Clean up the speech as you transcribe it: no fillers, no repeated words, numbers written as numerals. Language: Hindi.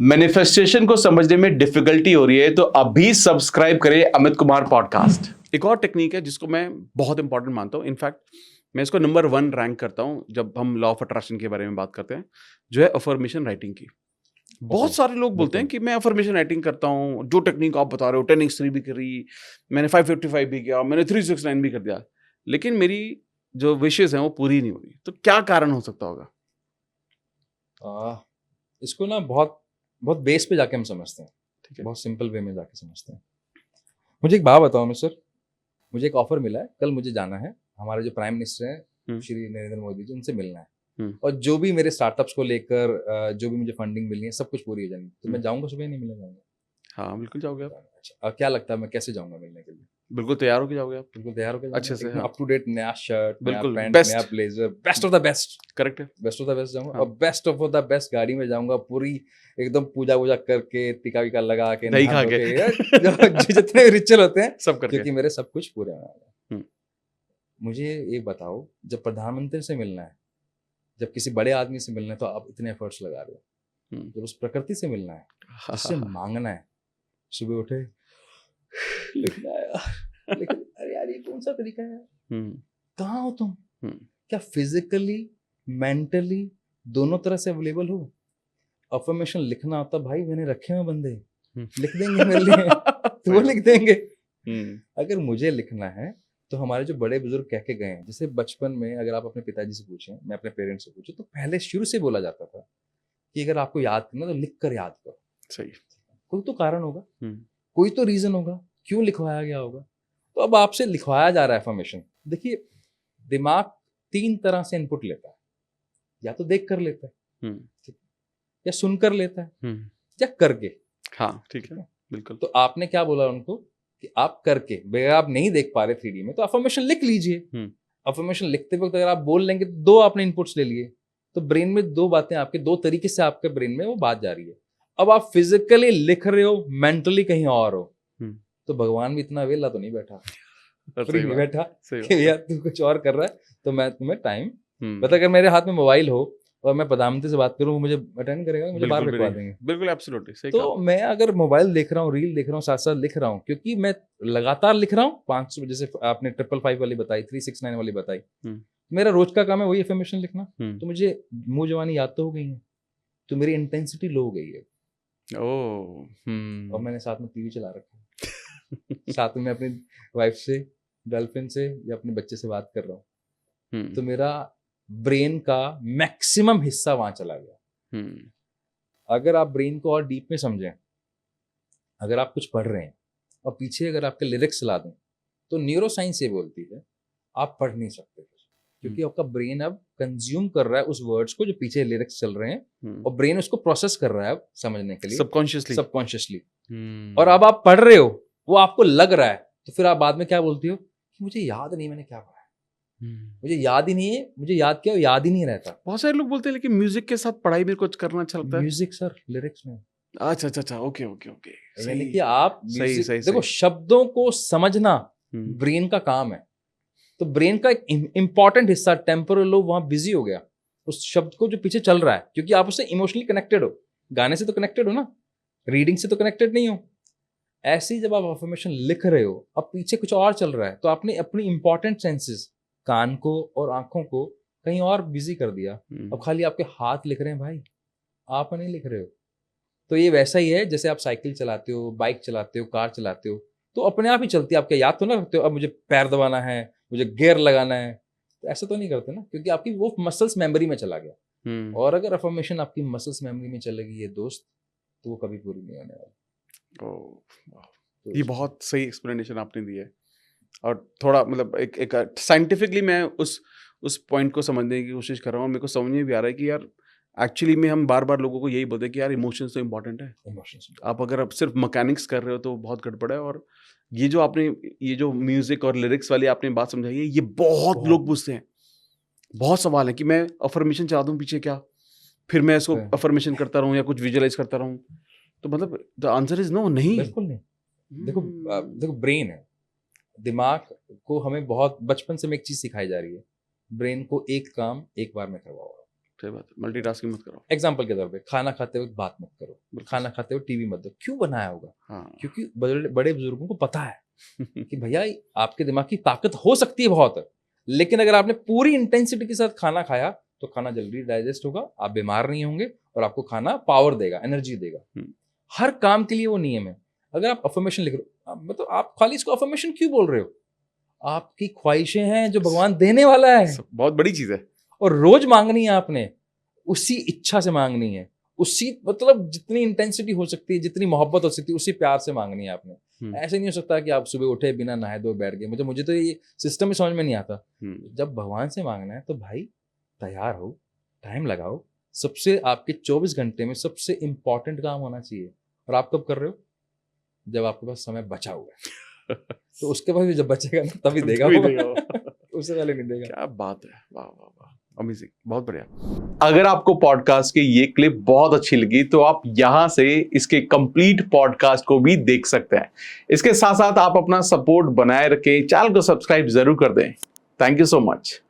मैनिफेस्टेशन को समझने में डिफिकल्टी हो रही है तो अभी सब्सक्राइब करें अमित कुमार पॉडकास्ट। एक और टेक्निक है जिसको मैं बहुत इंपॉर्टेंट मानता हूँ, इनफैक्ट मैं इसको नंबर 1 रैंक करता हूँ जब हम लॉ ऑफ अट्रैक्शन के बारे में बात करते हैं, जो है अफर्मेशन राइटिंग की। बहुत सारे लोग बोलते हैं कि मैं अफर्मेशन राइटिंग करता हूँ, जो टेक्निक आप बता रहे हो 10x3 भी करी, मैंने 555 भी किया, मैंने 369 भी कर दिया, लेकिन मेरी जो विशेष हैं वो पूरी नहीं हो रही। तो क्या कारण हो सकता होगा? इसको ना बहुत बहुत बेस पे जाके हम समझते हैं, ठीक है, बहुत सिंपल वे में जाके समझते हैं। मुझे एक बात बताओ मिस्टर, मुझे एक ऑफर मिला है, कल मुझे जाना है, हमारे जो प्राइम मिनिस्टर हैं श्री नरेंद्र मोदी जी, उनसे मिलना है, और जो भी मेरे स्टार्टअप्स को लेकर जो भी मुझे फंडिंग मिलनी है सब कुछ पूरी हो जाएगी, तो मैं जाऊंगा सुबह, नहीं मिलने जाऊंगा? हाँ बिल्कुल जाओगे आप। अच्छा, क्या लगता है मैं कैसे जाऊंगा मिलने के लिए? बिल्कुल तैयार होके जाओगे आप, बिल्कुल तैयार होकर अच्छे से। हाँ अप टू डेट, नया शर्ट, नया बिल्कुल, पैंट, बेस्ट, नया blazer, best of the best, correct है। बेस्ट ऑफ द बेस्ट जाऊंगा। हाँ। और बेस्ट ऑफ द बेस्ट गाड़ी में जाऊंगा, पूरी एकदम पूजा वूजा करके, टीका वीका लगा के, दही नहा खा धो के। जो जितने रिचुअल होते हैं सब करके। क्योंकि मेरे सब कुछ पूरे होने वाले हैं। हम्म। मुझे ये बताओ, जब प्रधानमंत्री से मिलना है, जब किसी बड़े आदमी से मिलना है, तो आप इतने एफर्ट्स लगा रहे हो। जब उस प्रकृति से मिलना है, उससे मांगना है, सुबह उठे लिखना है यार, लेकिन अरे यार ये कौन सा तरीका है? कहाँ हो तुम? क्या फिजिकली मेंटली दोनों तरह से अवेलेबल हो? अफर्मेशन लिखना होता भाई, मैंने रखे हुए बंदे लिख देंगे मेरे लिए, तो वो लिख देंगे। अगर मुझे लिखना है तो हमारे जो बड़े बुजुर्ग कह के गए हैं, जैसे बचपन में अगर आप अपने पिताजी से पूछें, मैं अपने पेरेंट्स से पूछूं, तो पहले शुरू से बोला जाता था कि अगर आपको याद करना तो लिख कर याद करो। सही। कोई तो कारण होगा, कोई तो रीजन होगा क्यों लिखवाया गया होगा। तो अब आपसे लिखवाया जा रहा है अफर्मेशन। देखिए, दिमाग 3 तरह से इनपुट लेता है, या तो देख कर लेता है, या सुन कर लेता है, या करके। हाँ ठीक है, बिल्कुल। तो आपने क्या बोला उनको कि आप करके, अगर आप नहीं देख पा रहे 3D में, तो अफर्मेशन लिख लीजिए। अफर्मेशन लिखते वक्त अगर आप बोल लेंगे तो 2 आपने इनपुट्स ले लिए, तो ब्रेन में 2 बातें आपके 2 तरीके से आपके ब्रेन में वो बात जा रही है। अब आप फिजिकली लिख रहे हो, मेंटली कहीं और हो, तो भगवान भी इतना वेला तो नहीं बैठा, फ्री नहीं बैठा कि यार तू कुछ और कर रहा है तो मैं तुम्हें टाइम बता। अगर मेरे हाथ में मोबाइल हो और मैं प्रधानमंत्री से बात करूं, वो मुझे अटेंड करेगा, मुझे बाहर बिठवा देंगे। बिल्कुल, एब्सोल्युटली सही। तो मैं अगर मोबाइल देख रहा हूँ, रील देख रहा हूँ, साथ साथ लिख रहा हूँ, क्योंकि मैं लगातार लिख रहा हूँ। 500, जैसे आपने 555 वाली बताई, 369 वाली बताई, मेरा रोज का काम है वही अफर्मेशन लिखना। तो मुझे मुंह जवानी याद तो हो गई है, तो मेरी इंटेंसिटी लो हो गई है। और मैंने साथ में टीवी चला रखा है, साथ में अपनी वाइफ से, गर्लफ्रेंड से या अपने बच्चे से बात कर रहा हूँ, तो मेरा ब्रेन का मैक्सिमम हिस्सा वहां चला गया। अगर आप ब्रेन को और डीप में समझें, अगर आप कुछ पढ़ रहे हैं और पीछे अगर आपके लिरिक्स ला दें, तो न्यूरो साइंस ये बोलती है आप पढ़ नहीं सकते, क्योंकि आपका ब्रेन अब कंज्यूम कर रहा है उस वर्ड्स को जो पीछे लिरिक्स चल रहे हैं, और ब्रेन उसको प्रोसेस कर रहा है अब समझने के लिए सबकॉन्शियसली। और अब आप पढ़ रहे हो, वो आपको लग रहा है, तो फिर आप बाद में क्या बोलती हो कि मुझे याद नहीं मैंने क्या पढ़ा है, मुझे याद ही नहीं है, मुझे याद क्या, याद ही नहीं रहता। बहुत सारे लोग बोलते हैं लेकिन म्यूजिक के साथ पढ़ाई में कुछ करना अच्छा लगता है। म्यूजिक सर, लिरिक्स में। अच्छा अच्छा अच्छा, ओके ओके ओके, यानी कि आप म्यूजिक देखो, शब्दों को समझना ब्रेन का काम है, तो ब्रेन का एक इंपॉर्टेंट हिस्सा टेम्पोरल लोब वहां बिजी हो गया उस शब्द को जो पीछे चल रहा है, क्योंकि आप उससे इमोशनली कनेक्टेड हो, गाने से तो कनेक्टेड हो ना, रीडिंग से तो कनेक्टेड नहीं हो। ऐसे ही जब आप अफर्मेशन लिख रहे हो, अब पीछे कुछ और चल रहा है, तो आपने अपनी इंपॉर्टेंट सेंसेस, कान को और आंखों को कहीं और बिजी कर दिया। अब खाली आपके हाथ लिख रहे हैं भाई, आप नहीं लिख रहे हो। तो ये वैसा ही है जैसे आप साइकिल चलाते हो, बाइक चलाते हो, कार चलाते हो, तो अपने आप ही चलती है, आपके याद तो ना रखते हो अब मुझे पैर दबाना है, मुझे गियर लगाना है, तो ऐसा तो नहीं करते ना, क्योंकि आपकी वो मसल्स मेमोरी में चला गया। और अगर अफर्मेशन आपकी मसल्स मेमोरी में चलेगी ये दोस्त, तो वो कभी पूरी नहीं होने वाली। ये बहुत सही एक्सप्लेनेशन आपने दी है, और थोड़ा मतलब एक साइंटिफिकली मैं उस पॉइंट को समझने की कोशिश कर रहा हूँ। मेरे को समझ में भी आ रहा है कि यार एक्चुअली में हम बार बार लोगों को यही बोलते हैं कि यार इमोशंस तो इम्पोर्टेंट है। आप अगर सिर्फ मैकेनिक्स कर रहे हो तो बहुत गड़बड़ है। और ये जो आपने ये जो म्यूजिक और लिरिक्स वाली आपने बात समझाई है, ये बहुत लोग पूछते हैं, बहुत सवाल है कि मैं अफर्मेशन चला दूं पीछे क्या, फिर मैं इसको अफर्मेशन करता रहूं या कुछ विजुअलाइज करता रहूं, तो मतलब द आंसर इज नो, नहीं, बिल्कुल नहीं। देखो ब्रेन है, दिमाग को हमें बहुत बचपन से में एक चीज सिखाई जा रही है, ब्रेन को एक काम एक बार में करवाओ। सही बात है, मल्टीटास्किंग मत करो। एग्जाम्पल के तौर पे खाना खाते वक्त बात मत करो, बिल्कुल। खाना खाते वक्त टीवी मत दो। क्यों बनाया होगा? हाँ क्योंकि बड़े बड़े बुजुर्गों को पता है कि भैया आपके दिमाग की ताकत हो सकती है बहुत, लेकिन अगर आपने पूरी इंटेंसिटी के साथ खाना खाया तो खाना जल्दी डाइजेस्ट होगा, आप बीमार नहीं होंगे और आपको खाना पावर देगा, एनर्जी देगा। हर काम के लिए वो नियम है। अगर आप अफर्मेशन लिख रहे हो, मतलब आप खाली इसको अफर्मेशन क्यों बोल रहे हो? आपकी ख्वाहिशें हैं जो भगवान देने वाला है, बहुत बड़ी चीज है। और रोज मांगनी है आपने, उसी इच्छा से मांगनी है, उसी मतलब जितनी इंटेंसिटी हो सकती है, जितनी मोहब्बत हो सकती है, उसी प्यार से मांगनी है आपने। ऐसे नहीं हो सकता कि आप सुबह उठे बिना नहाए धोए बैठ गए। मुझे तो ये सिस्टम ही समझ में नहीं आता। जब भगवान से मांगना है तो भाई तैयार हो, टाइम लगाओ। सबसे आपके 24 घंटे में सबसे इंपॉर्टेंट काम होना चाहिए, और आप कब कर रहे हो? जब आपके पास समय बचा हुआ है। तो उसके बाद भी जब बचेगा ना तभी देगा वो। उससे पहले नहीं देगा। क्या बात है, वाह वाह वाह, अमेजिंग, बहुत बढ़िया। अगर आपको पॉडकास्ट की ये क्लिप बहुत अच्छी लगी तो आप यहां से इसके कंप्लीट पॉडकास्ट को भी देख सकते हैं। इसके साथ साथ आप अपना सपोर्ट बनाए रखें, चैनल को सब्सक्राइब जरूर कर दें। Thank you so much.